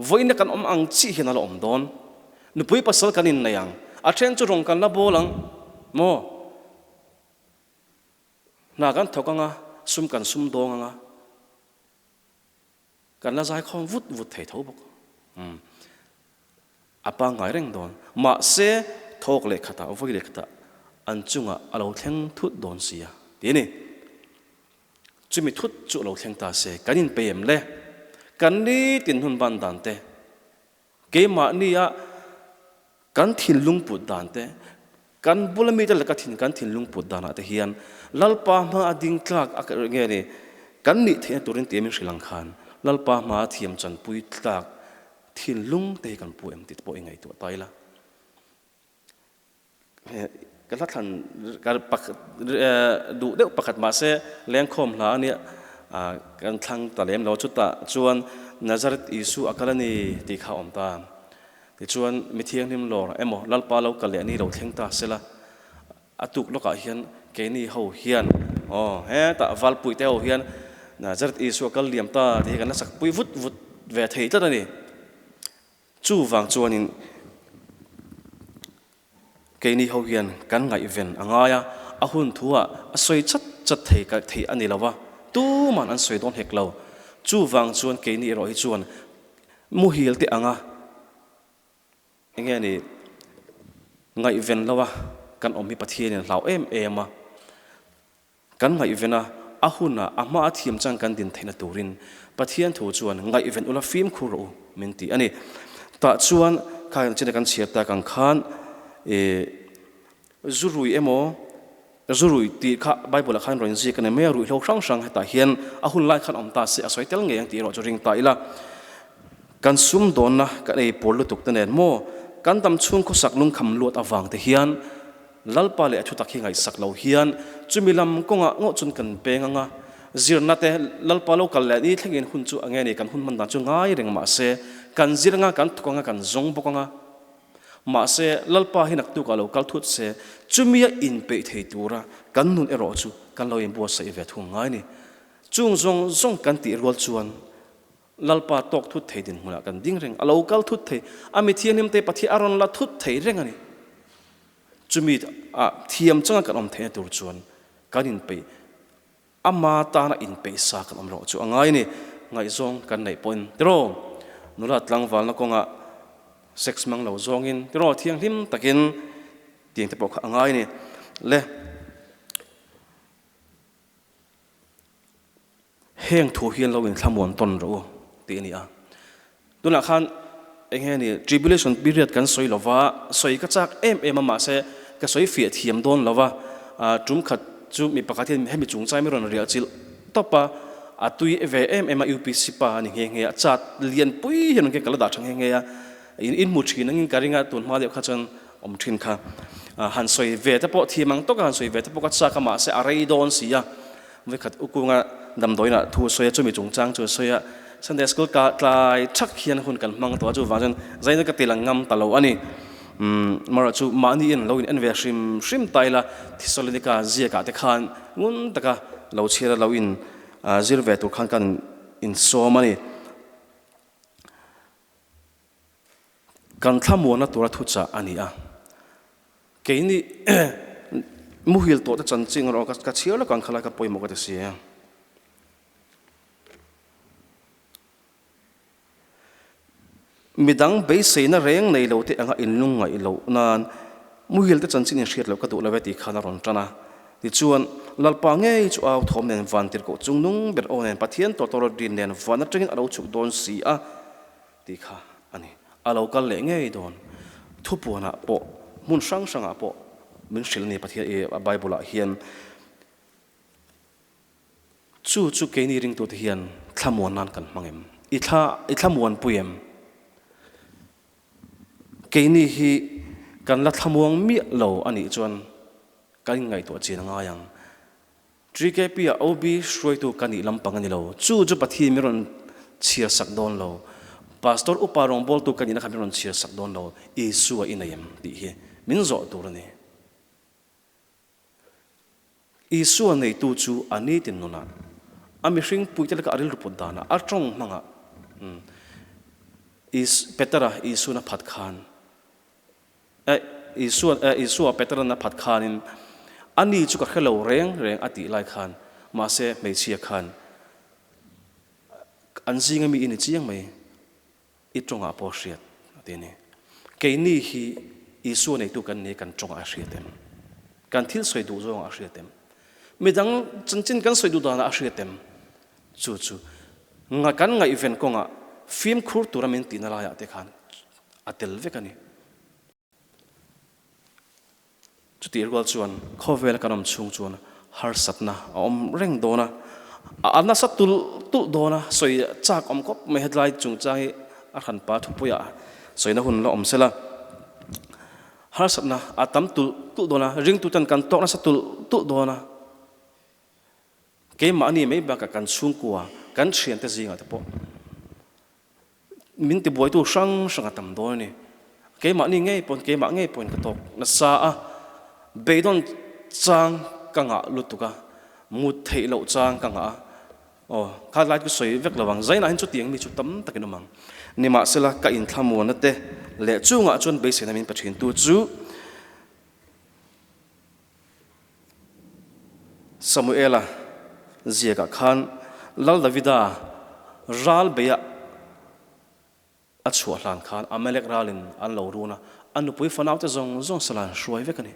voina kan ang chi hina lo om don nu pui pasal kanin na yang a then chu rong kan la bolang mo na kan thokanga sum donganga kan la zai khom vut thei tho bok apa ngai reng don ma se thok le khata voi le khata an chunga alo thleng thut don sia ti ni chumi thut chu lo thleng ta se kanin pem le kan ni tin hun ban dan te ke ma ni ya kan thin lung put dan te kan bulami ta la ka thin kan thin lung put dana te hian lalpa ma ading tlak ak nge ni kan ni the turin te min Sri Lankan lalpa ma thiam chan pui tlak thin lung te kan pu em tit po ingai tu taila kan than kan pak du de pakat ma se leng khom hla ni kan thang talem lo chuta chuan Nazaret Isu akalani ti kha om ta ti chuan mi thiang nim lor emo lalpa lo kal le ni lo thleng ta sela atuk loka hian ke ni ho hian he ta wal pui te ho hian Nazaret Isu akal liam ta ti kan sak pui vut ve thei ta ni chu wang chuanin ke ni ho hian kan ngai ven angaya ahun thua asoi chat thei ka thei ani lawa tu man an soi don hek lo chu wang chuan ke ni ro hi chuan mu hil te anga enge ni ngai ven lawa kan om hi pathian in lau em a kan ngai vena ahuna ama athiam chang kan din theina turin pathian thu chuan ngai ven ula fim khuro menti ani ta chuan khan chine kan chiata kan khan zurui emo zurui ti kha bible khan ron ji kan me ru lo sang sang ta hian ahun lai khan om ta se asoi tel nge yang ti ro ring ta ila kan sum don na ka ei porlu tuk ta nen mo kan tam chung ko sak lung kham luat awang te hian lalpa le thu tak hi ngai sak lo hian chumilam konga ngo chun kan penganga zirna te lalpa lo kal le ni thlengin hun chu ange ni kan hun man dan chu ngai reng ma se kan ziranga kan thukonga kan zong bokanga ma se lalpa hi nak tu ka lo kal thut se chumia in pe thei tura kan nun ero chu kan lo im bo sai ve thu ngai ni chung zong kan ti rol chuan lalpa tok thut thei din huna kan ding reng alo kal thut thei ami thianim te pathi aron la thut thei reng ani chumi a thiam changa kan om thei tur chuan kanin pe ama ta na in pe sa kan om ro chu angai ni ngai zong kan nei pon tro nula tlangwal na konga sex mang lo zong in tro thiang hlim takin tiang te pok angai ni le heng thu hian lo in thlamon ton ro ti ni a tuna khan enge ni tribulation period kan soi lova soi ka chak em ma se ka soi fi thiam don lova tum khat chu mi pakathin hemi chung chai mi ron ria chil topa atui ve em upc pa ni nge chat lian pui hian ke kala da thang nge ya in mu thin angin karinga tun ma de kha chan om thin kha han soi ve ta po thiamang to kan soi ve ta po ka cha ka ma se arei don sia ve khat ukunga dam doina thu soya chu mi chung chang chu soya Sunday school ka tlai thak hian hun kan mang to chu wajan zaina ka tilang ngam talo ani mara chu mani in lo in ve shrim taila Thessalonica zia ka te khan ngun taka lo chira lo in zir ve tu khan kan in so mani kan thamona tura thu cha ani a keini muhil to ta chan ching ro ka chiala kan khala ka poimo ka te sia midang be seina reng nei lo te anga inlung ngai lo nan muhil te chanchin in hriat lo ka du la veti khana ron tana ti chuan lalpa nge chu aw thom nen van tir ko chungnung ber on en pathian to to din nen van atring alo chu don si a ti kha ani alo kal le nge don thupuna po mun sang a po min shil ni pathian e bible a hian chu ke ni ring to te hian thlamon nan kan mangem i thlamon puem keini hi kan la thamuang mi lo ani chuan kan ngai to chin nga yang trikp a ob shroi tu kani lampang ani lo chu pathi mi ron chia sak don lo pastor uparong bol tu kani na kham ron chia sak don lo isu a inayam ti hi min zo tur ni isu nei tu chu ani tin nuna ami hring puitel ka aril ruput dana atong manga is petara isu na phat khan isu petra na phat khanin ani chu ka khelo reng ati lai khan ma se mei chia khan an jinga mi ini chiang mai I tonga po hriat atini keini hi isu nei tu kan ne kan tonga hriatem kan thil soi du zong a hriatem midang chanchin kan soi du dana a hriatem chu nga kan ngai event konga film khur tournament tinala ya te khan atel vekani chutir gol chuan khovel kanom chung chuan har satna om reng dona ana satul tu dona soi chak om kop me headlight chung chai a khan pa thupuya soina hun lo om sela har satna atam tu dona ring tu tan kan tok na satul tu dona ke ma ni me ba ka kan chung kwa kan thian te zinga te po min ti boy tu sang atam do ni ke ma ni ngei pon ka tok na sa a beidon chang kanga lutuka mu thei lo chang kanga kha lai ku soi vek lawang zaina hin chu tiang mi chu tam takin mang ni ma sela ka in thlamu na te le chunga chun be sena min pathin tu chu Samuela ziaka khan lal davida ral beya achua hlan khan amelek ralin an lo runa anu pui fanau te zong salan shuai ve kani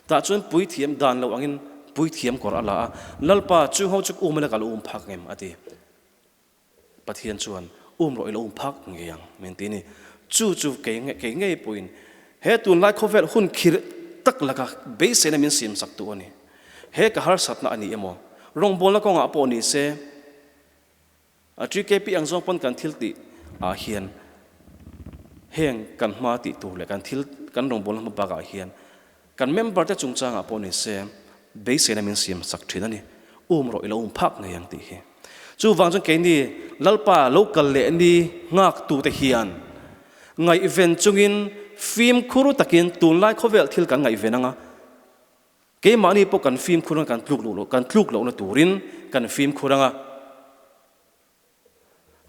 ta chuan pui thiam dan lo angin pui thiam kor ala a lalpa chu ho chuk umela kal phak ngem ati pathian chuan roi lo phak ngiang mentini chu ke nge puin he tun lai khovel hun khir tak laka be se na min sim sak tu ani he ka har sat na ani emo rong bol na ko nga po ni se a tri ke pi ang zong pon kan thil ti a hian heng kan ma ti tu le kan thil kan rong bol ma ba ga hian kan member te chung changa po ni se be se na min sim sak thina ni roi lo phak ngiang ti hi chu wang jong ke ni lalpa local le ni ngak tu te hian ngai event chungin film khuru takin tun lai khovel thil kan ngai venanga ke mani po kan film khurang kan tluk lo na turin kan film khuranga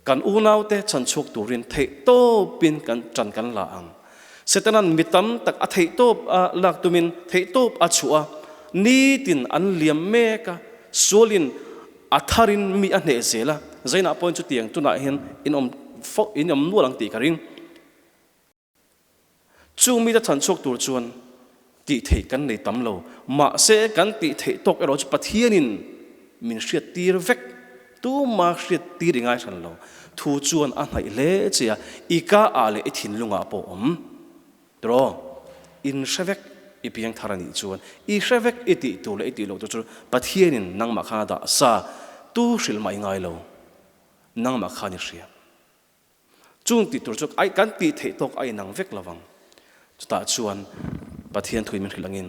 kan unau te chan chok turin thei to pin kan chan kan la ang setanan mitam tak a thei to lak tumin thei to a chua ni tin an liam me ka solin atharin mi a hne zela zaina point chu tiang tuna hin in om nu lang ti karing chu mi da chan chok tur chuan ti thei kan nei tam lo ma se kan ti thei tok ero chu pathianin min hriat tir vek tu ma hriat tir ngai than lo thu chuan a ngai le chia ika ale e thin lunga po tro in shevek ipiang tharani chuan I shevek iti tu le iti lo chu pathianin nang ma khana da sa tu hril mai ngai lo nang ma khani hria chung ti tur chok ai kan ti thei tok ai nang vek lawang ta chuan pathian thui min hilangin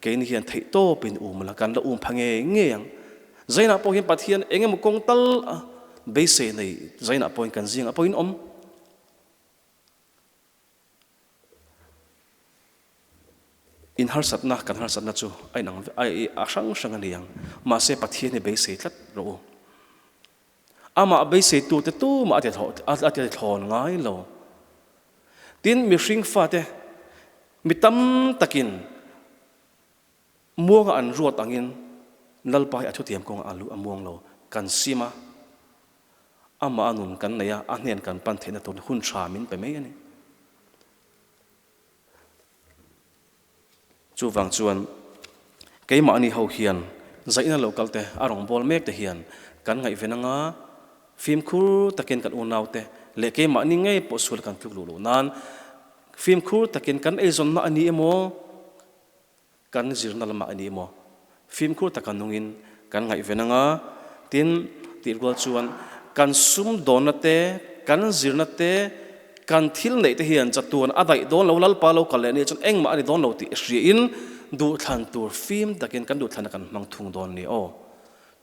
kein hian thei to pin mala kan la phange ngeang zaina po hian pathian engem kong tal be se nei zaina point kan jing apoin in har satna kan har satna chu ai nang ai asang sang aniang ma se pathian ne be se tlat ro ama be se tu te tu ma ate thon ngai lo tin mi hring fa te mitam takin muang an ruat angin lalpai athu tiam kong alu amuang lo kan sima ama anun kan naya ahnen kan pan thena ton hun tha min pe mai ani chu wang chuan keima ani ho hian zaina local te arong bol mek te hian kan ngai venanga film khur takin kan unau te le keima ni ngai po sul kan tluk lu nan film khur takin kan ezon na ani emo kan zirnal ma ani emo film khur takanungin kan ngai venanga tin tirgol chuan kan sum donate kan zirnate kan thil nei te hian chatuan adai don lo lal pa lo kale ni chon engma ani don lo ti hri in du thlan tur film takin kan du thlan kan mang thung don ni o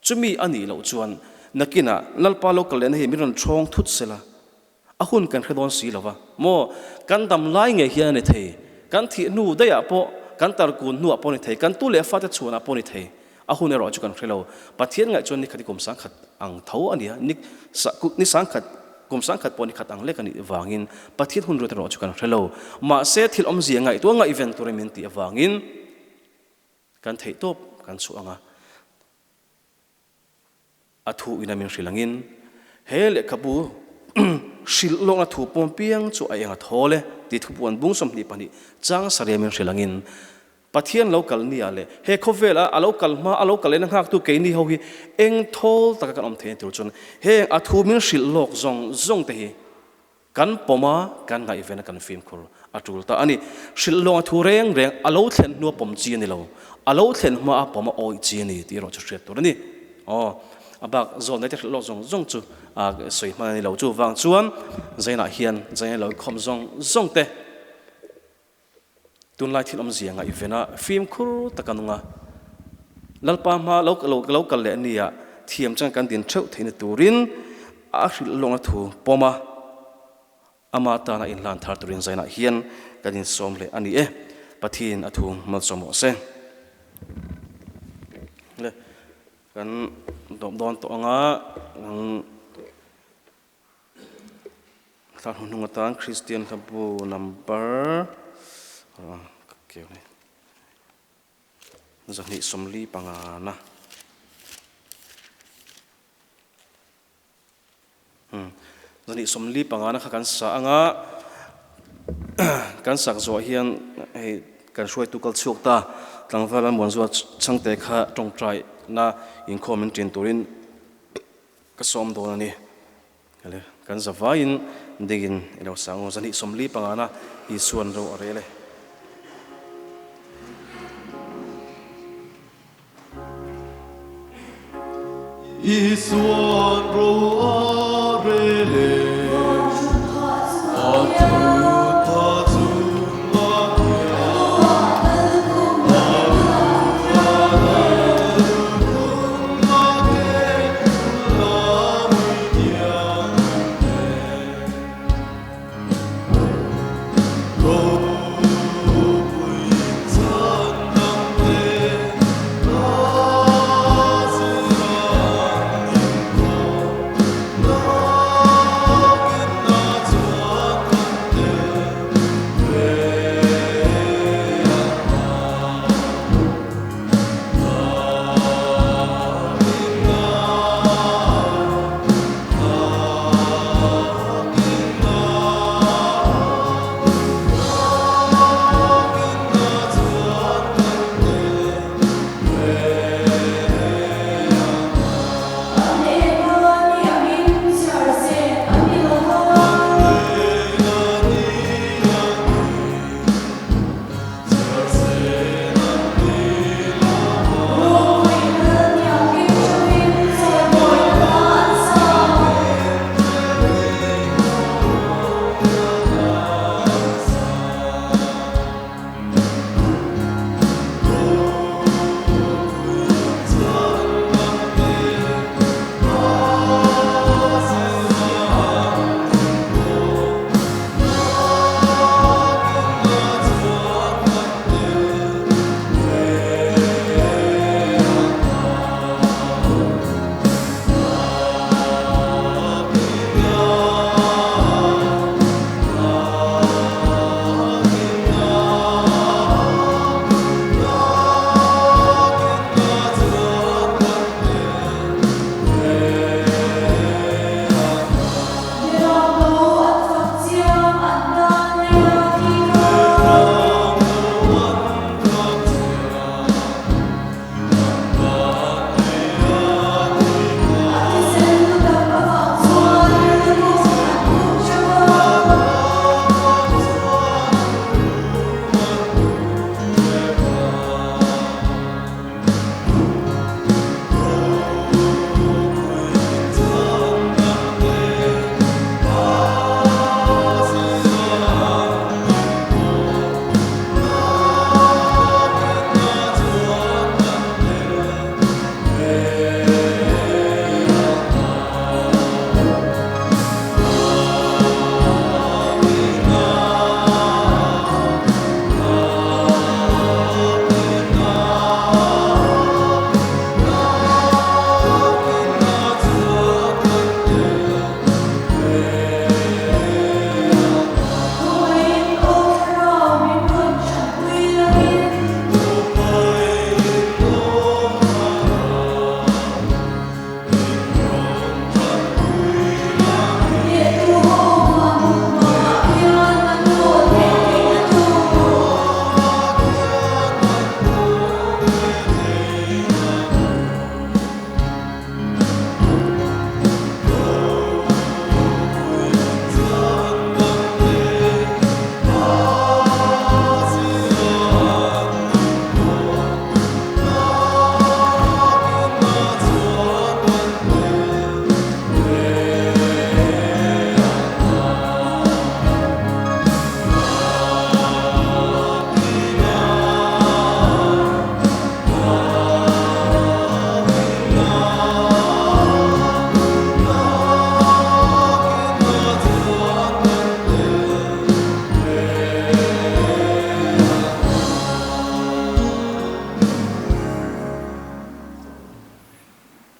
chumi ani lo chuan nakina lal pa lo kale ni mi ron thong thut sela ahun kan khedon si lova mo kan dam lai nge hian ne thei kan thi nu da ya po kan tar kun nu aponi thei kan tu le fa te chuna aponi thei ahun ero chu kan khelo pathian ngai chon ni khati kom sang khat ang tho ania ni sang khat kom sang khat poni khat ang le kan wangin pathian hun ro te ro chu kan khelo ma se thil om zia ngai to ngai event tournament ti awangin kan thei top kan chu anga athu ina min hrilangin hele kabu shil long na thu pom piang chu ai anga thole ti thu puan bung som ni pani chang sariam min hrilangin pathian local ni ale he khovela a local en hak tu ke ni ho hi eng thol taka kan om the tur chon he a thu min shil lok zong te hi kan poma kan ngai ven kan film khur atul ta ani shil long thu reng alo thlen nu pom chi ni lo alo thlen ma poma oi chi ni ti ro chu hret tur ni abak zon nei te lo zong chu a soi ma ni lo chu wang chuan zaina hian zaina lo khom zong te tun lai thil om zia ngai vena film khur takanunga lalpa ma lo kal le ania thiam chang kan din theu thein turin a hril longa thu poma ama ta na in lan thar turin zaina hian kanin som le ani pathin athu mal somo se le kan don to anga thar hununga tan Christian thabu number kêu này giờ này xóm li bằng na giờ này xóm li bằng na khá cắn sa anga kan sak zo hian hei kan hruai tu kal chuk ta tlangvala mon zo chang te kha tong trai na in khomin tin turin ka som do na ni ale kan zavain digin ilo sango zani somli pangana I suan ro arele I suan ro arele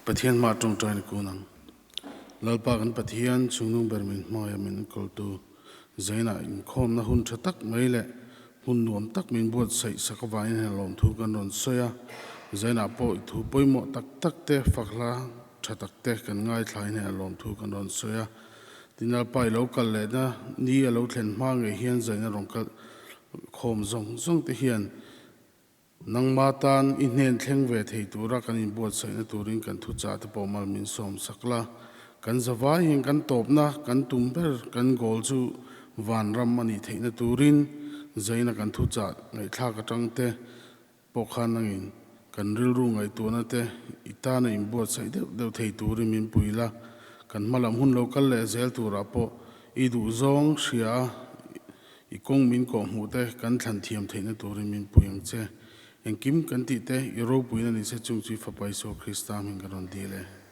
Pathian ma trong trai ko nang lalpa kan pathian chungnung bermin maya min kol tu zaina in khom na hun thatak mai le hun nuam tak min buat sai sakawain he lom thu kan ron soya zaina po thu poimo tak tak te fakla thatak te kan ngai thlai ne lom thu kan ron soya tinal pai lo kal le na ni alo thlen ma nge hian zaina rong kal khom zong te hian nang ma tan in nen thleng ve thei tura kan in buat sai na turin kan thu cha te pawmal min som sakla kan zawa hin kan topna kan tumber kan gol chu van ram ani thei na turin zaina kan thu cha ngai thla ka tang te pokhan angin kan ril ru ngai tu na te itana in buat sai deuh thei turin min puila kan malam hun local le zel tura po i du zong hria i kong min ko mu te kan thlan thiam thei na turin min puyang che engkim kan ti te i ro puina ni se chung chi fa pai so krista min kan ron di le